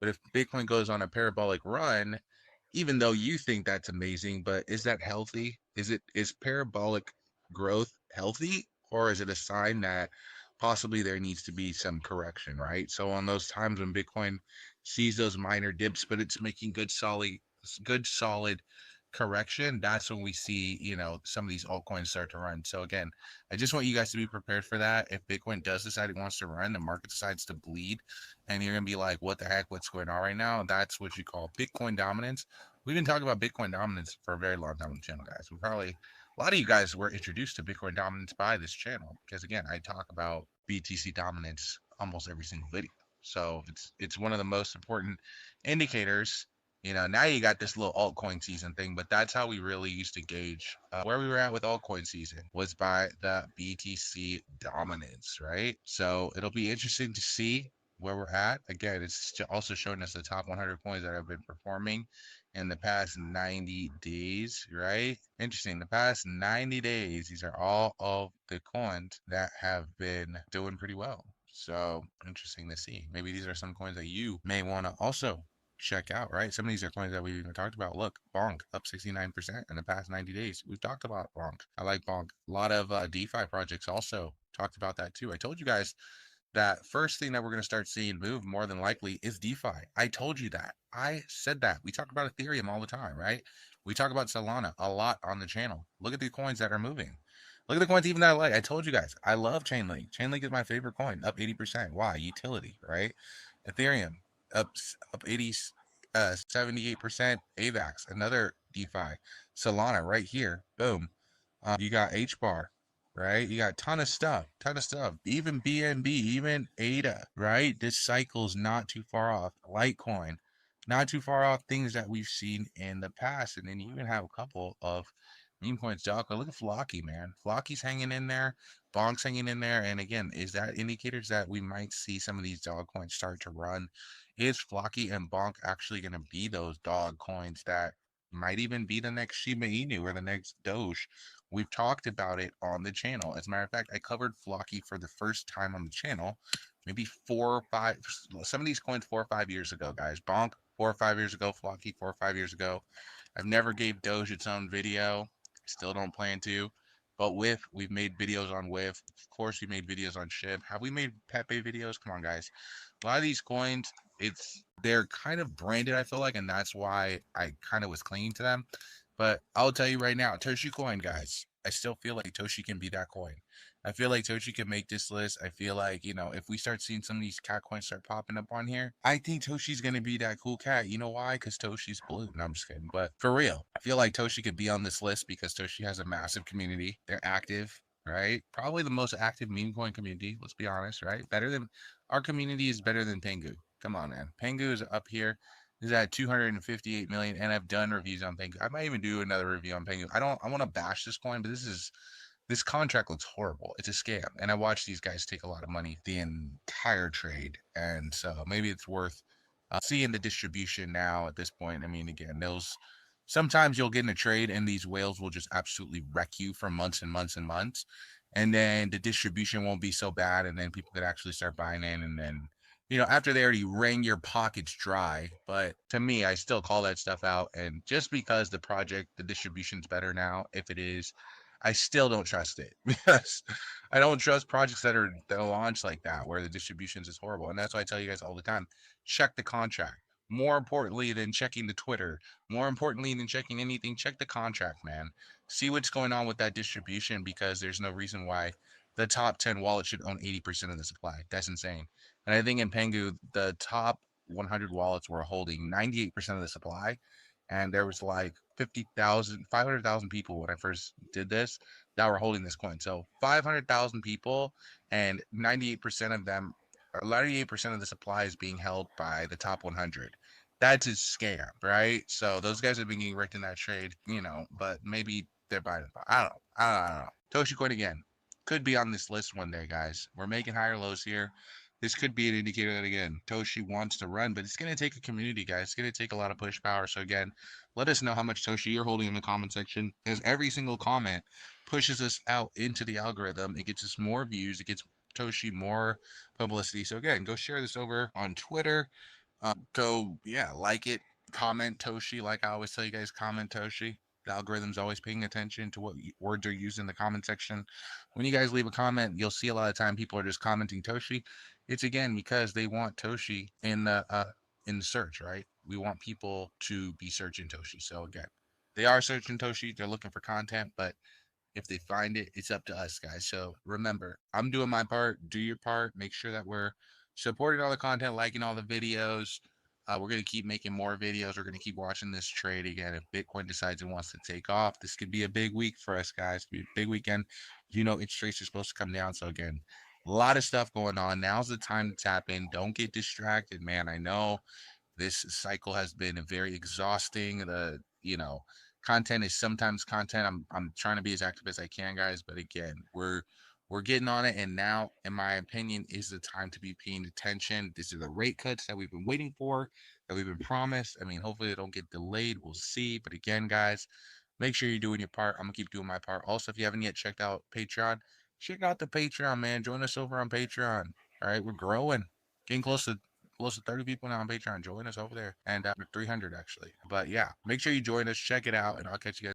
But if Bitcoin goes on a parabolic run, even though you think that's amazing, but is that healthy? Is parabolic growth healthy, or is it a sign that possibly there needs to be some correction, right? So on those times when Bitcoin sees those minor dips, but it's making good solid correction, that's when we see, some of these altcoins start to run. So again, I just want you guys to be prepared for that. If Bitcoin does decide it wants to run, the market decides to bleed, and you're gonna be like, what the heck, what's going on right now? That's what you call Bitcoin dominance. We've been talking about Bitcoin dominance for a very long time on the channel, guys. A lot of you guys were introduced to Bitcoin dominance by this channel because, again, I talk about BTC dominance almost every single video. So it's one of the most important indicators. Now you got this little altcoin season thing, but that's how we really used to gauge where we were at with altcoin season was by the BTC dominance, right? So it'll be interesting to see where we're at. Again, it's also showing us the top 100 coins that have been performing in the past 90 days, right? Interesting. The past 90 days, these are all of the coins that have been doing pretty well. So interesting to see. Maybe these are some coins that you may want to also check out, right? Some of these are coins that we even talked about. Look, Bonk up 69% in the past 90 days. We've talked about Bonk. I like Bonk. A lot of DeFi projects also talked about that too. I told you guys that first thing that we're going to start seeing move more than likely is DeFi. I told you that. I said that. We talk about Ethereum all the time, right? We talk about Solana a lot on the channel. Look at the coins that are moving. Look at the coins even that I like. I told you guys, I love Chainlink. Chainlink is my favorite coin, up 80%. Why? Utility, right? Ethereum up 80 78%. AVAX, another DeFi. Solana right here. Boom. You got H bar, right? You got ton of stuff. Even BNB, even ADA, right? This cycle's not too far off. Litecoin, not too far off things that we've seen in the past. And then you even have a couple of meme coins. Doc, look at Flocky, man. Flocky's hanging in there. Bonk's hanging in there. And again, is that indicators that we might see some of these dog coins start to run? Is Flocky and Bonk actually going to be those dog coins that might even be the next Shiba Inu or the next Doge? We've talked about it on the channel. As a matter of fact, I covered Flocky for the first time on the channel, maybe 4 or 5, some of these coins 4 or 5 years ago, guys. Bonk 4 or 5 years ago, Flocky 4 or 5 years ago. I've never gave Doge its own video. Still don't plan to. But WIF, we've made videos on WIF. Of course, we made videos on SHIB. Have we made Pepe videos? Come on, guys. A lot of these coins, they're kind of branded, I feel like, and that's why I kind of was clinging to them. But I'll tell you right now, Toshi coin, guys, I still feel like Toshi can be that coin. I feel like Toshi can make this list. I feel like, if we start seeing some of these cat coins start popping up on here, I think Toshi's going to be that cool cat. You know why? Because Toshi's blue. No, I'm just kidding. But for real, I feel like Toshi could be on this list because Toshi has a massive community. They're active, right? Probably the most active meme coin community. Let's be honest, right? Our community is better than Pengu. Come on, man. Pengu is up here. Is at 258 million, and I've done reviews on Pengu. I might even do another review on Pengu. I want to bash this coin, but this contract looks horrible. It's a scam, and I watched these guys take a lot of money the entire trade, and so maybe it's worth seeing the distribution now at this point. I mean, again, those sometimes you'll get in a trade, and these whales will just absolutely wreck you for months and months and months, and then the distribution won't be so bad, and then people could actually start buying in, and then after they already wring your pockets dry. But to me, I still call that stuff out. And just because the distribution's better now, if it is, I still don't trust it because I don't trust projects that launch like that where the distributions is horrible. And that's why I tell you guys all the time, check the contract. More importantly than checking the Twitter, more importantly than checking anything, check the contract, man. See what's going on with that distribution because there's no reason why the top 10 wallets should own 80% of the supply. That's insane. And I think in Pengu, the top 100 wallets were holding 98% of the supply. And there was like 50,000, 500,000 people when I first did this that were holding this coin. So 500,000 people and 98% of them, or 98% of the supply is being held by the top 100. That's a scam, right? So those guys have been getting wrecked in that trade, but maybe they're buying it. I don't know. I don't know. Toshi Coin again could be on this list one day, guys. We're making higher lows here. This could be an indicator that, again, Toshi wants to run, but it's going to take a community, guys. It's going to take a lot of push power. So, again, let us know how much Toshi you're holding in the comment section, as every single comment pushes us out into the algorithm. It gets us more views. It gets Toshi more publicity. So, again, go share this over on Twitter. So yeah, like it, comment Toshi. Like I always tell you guys, comment Toshi. The algorithm's always paying attention to what words are used in the comment section. When you guys leave a comment, you'll see a lot of time people are just commenting Toshi. It's again because they want Toshi in the search, right? We want people to be searching Toshi. So again, they are searching Toshi. They're looking for content, but if they find it, it's up to us, guys. So remember, I'm doing my part. Do your part. Make sure that we're supporting all the content, liking all the videos. We're going to keep making more videos. We're going to keep watching this trade again. If Bitcoin decides it wants to take off, this could be a big week for us, guys. Be a big weekend. You know, interest rates are supposed to come down. So, again, a lot of stuff going on. Now's the time to tap in. Don't get distracted, man. I know this cycle has been very exhausting. Content is sometimes content. I'm trying to be as active as I can, guys. But again, we're getting on it, and now, in my opinion, is the time to be paying attention. This is the rate cuts that we've been waiting for, that we've been promised. I mean, hopefully they don't get delayed. We'll see. But again, guys, make sure you're doing your part. I'm gonna keep doing my part. Also, if you haven't yet checked out Patreon, check out the Patreon, man. Join us over on Patreon. All right, we're growing, getting close to 30 people now on Patreon. Join us over there, and 300 actually. But yeah, make sure you join us. Check it out, and I'll catch you guys.